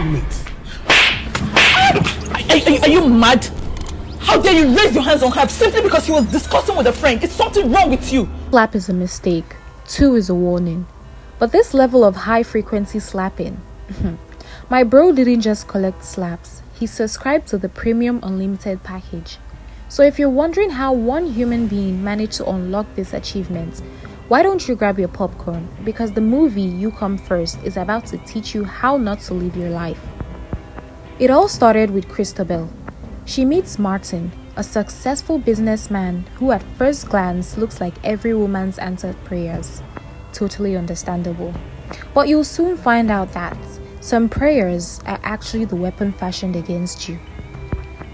Wait. Are you mad? How dare you raise your hands on her simply because he was discussing with a friend? It's something wrong with you. Slap is a mistake. 2 is a warning. But this level of high frequency slapping, my bro didn't just collect slaps. He subscribed to the premium unlimited package. So if you're wondering how one human being managed to unlock this achievement, why don't you grab your popcorn? Because the movie You Come First is about to teach you how not to live your life. It all started with Christabel. She meets Martin, a successful businessman who at first glance looks like every woman's answered prayers. Totally understandable. But you'll soon find out that some prayers are actually the weapon fashioned against you.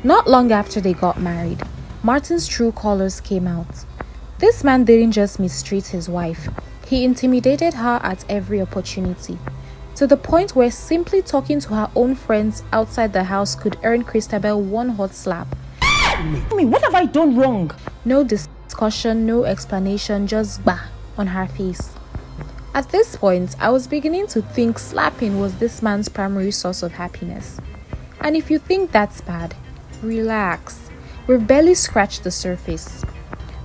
Not long after they got married, Martin's true colors came out. This man didn't just mistreat his wife, he intimidated her at every opportunity, to the point where simply talking to her own friends outside the house could earn Christabel one hot slap. Mommy, what have I done wrong? No discussion, no explanation, just bah on her face. At this point, I was beginning to think slapping was this man's primary source of happiness. And if you think that's bad, relax. We've barely scratched the surface.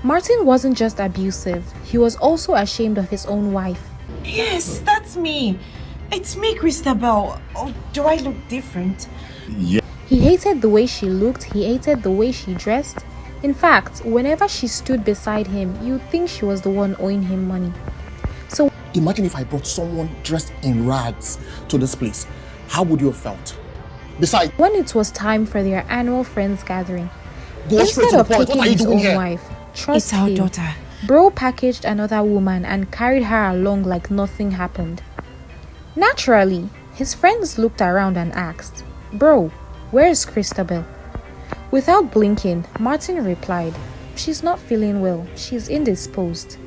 Martin wasn't just abusive, he was also ashamed of his own wife. Yes, that's me. It's me, Christabel. Oh, do I look different? Yeah. He hated the way she looked, he hated the way she dressed. In fact, whenever she stood beside him, you'd think she was the one owing him money. So Imagine if I brought someone dressed in rags to this place. How would you have felt? Besides, when it was time for their annual friends gathering, go straight instead to the of point. What taking are you his doing own here? wife, trust It's our him, daughter. bro packaged another woman and carried her along like nothing happened. Naturally, his friends looked around and asked, "Bro, where's Christabel?" Without blinking, Martin replied, "She's not feeling well. She's indisposed."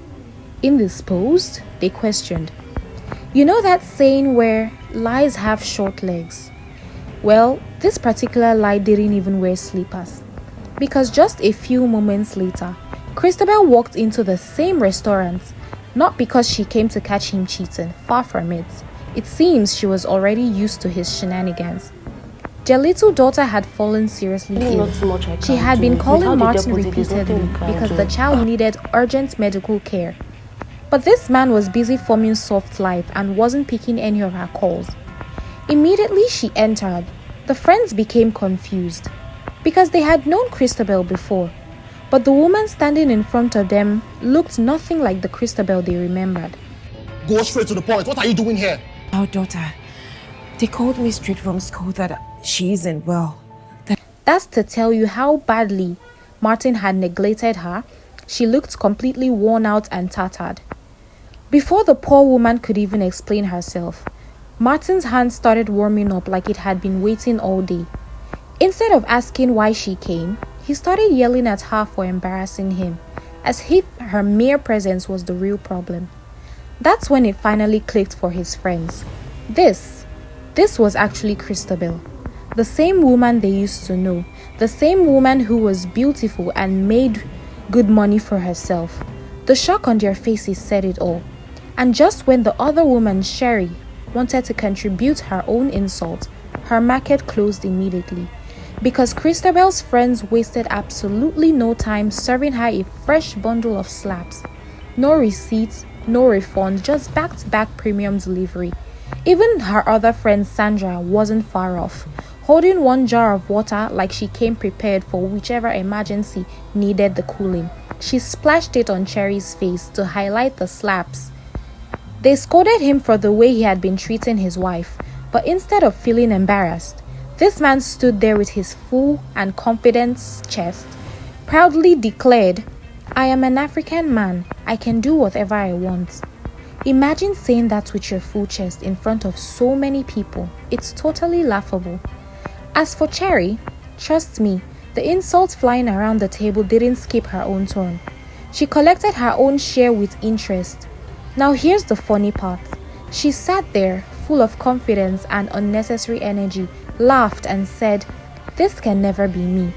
Indisposed? They questioned. You know that saying where lies have short legs? Well, this particular lie didn't even wear slippers. Because just a few moments later, Christabel walked into the same restaurant, not because she came to catch him cheating, far from it. It seems she was already used to his shenanigans. Their little daughter had fallen seriously ill. She had been calling Martin repeatedly because the child needed urgent medical care. But this man was busy forming soft life and wasn't picking any of her calls. Immediately she entered, the friends became confused because they had known Christabel before, but the woman standing in front of them looked nothing like the Christabel they remembered. Go straight to the point. What are you doing here? Our daughter. They called me straight from school that she isn't well. That's to tell you how badly Martin had neglected her. She looked completely worn out and tattered. Before the poor woman could even explain herself, Martin's hand started warming up like it had been waiting all day. Instead of asking why she came, he started yelling at her for embarrassing him, as if her mere presence was the real problem. That's when it finally clicked for his friends. This was actually Christabel, the same woman they used to know, the same woman who was beautiful and made good money for herself. The shock on their faces said it all. And just when the other woman, Sherry, wanted to contribute her own insult, her market closed immediately. Because Christabel's friends wasted absolutely no time serving her a fresh bundle of slaps. No receipts, no refund, just back-to-back premium delivery. Even her other friend Sandra wasn't far off, holding one jar of water like she came prepared for whichever emergency needed the cooling. She splashed it on Cherry's face to highlight the slaps. They scolded him for the way he had been treating his wife, but instead of feeling embarrassed, this man stood there with his full and confident chest, proudly declared, "I am an African man. I can do whatever I want." Imagine saying that with your full chest in front of so many people. It's totally laughable. As for Cherry, trust me, the insults flying around the table didn't skip her own turn. She collected her own share with interest. Now here's the funny part. She sat there, full of confidence and unnecessary energy, laughed and said, "This can never be me.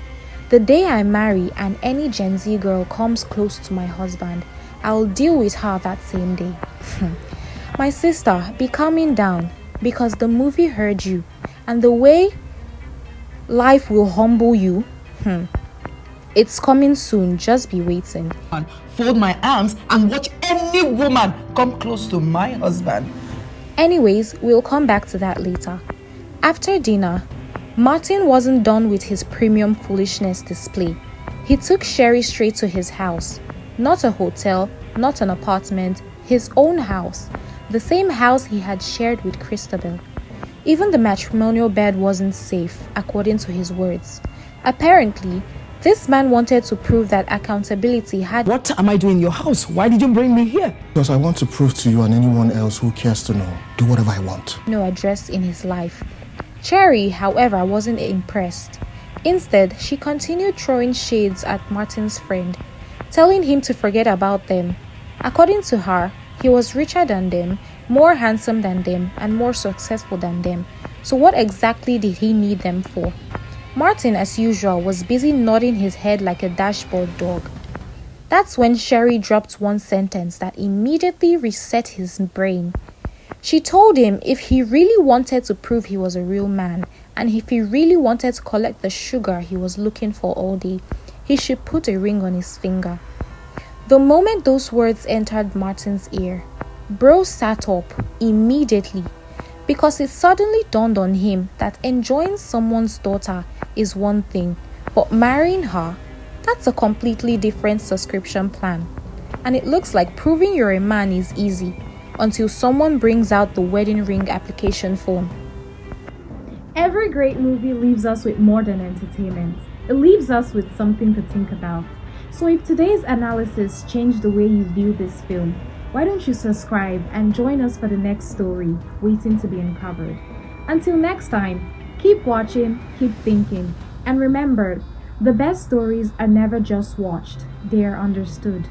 The day I marry and any Gen Z girl comes close to my husband, I'll deal with her that same day." My sister, be calming down, because the movie heard you, And the way life will humble you, it's coming soon. Just be waiting. Fold my arms and watch any woman come close to my husband. Anyways, we'll come back to that later. After dinner, Martin wasn't done with his premium foolishness display. He took Sherry straight to his house. Not a hotel, not an apartment, his own house. The same house he had shared with Christabel. Even the matrimonial bed wasn't safe, according to his words. Apparently, this man wanted to prove that accountability had... What am I doing in your house? Why did you bring me here? Because I want to prove to you and anyone else who cares to know, do whatever I want. no address in his life. Cherry, however, wasn't impressed. Instead, she continued throwing shades at Martin's friend, telling him to forget about them. According to her, he was richer than them, more handsome than them, and more successful than them. So what exactly did he need them for? Martin, as usual, was busy nodding his head like a dashboard dog. That's when Sherry dropped one sentence that immediately reset his brain. She told him if he really wanted to prove he was a real man, and if he really wanted to collect the sugar he was looking for all day, he should put a ring on his finger. The moment those words entered Martin's ear, Bro sat up immediately, because it suddenly dawned on him that enjoying someone's daughter is one thing, but marrying her, that's a completely different subscription plan. And it looks like proving you're a man is easy until someone brings out the wedding ring application form. Every great movie leaves us with more than entertainment. It leaves us with something to think about. So if today's analysis changed the way you view this film, why don't you subscribe and join us for the next story waiting to be uncovered. Until next time, keep watching, keep thinking, and remember, the best stories are never just watched, they are understood.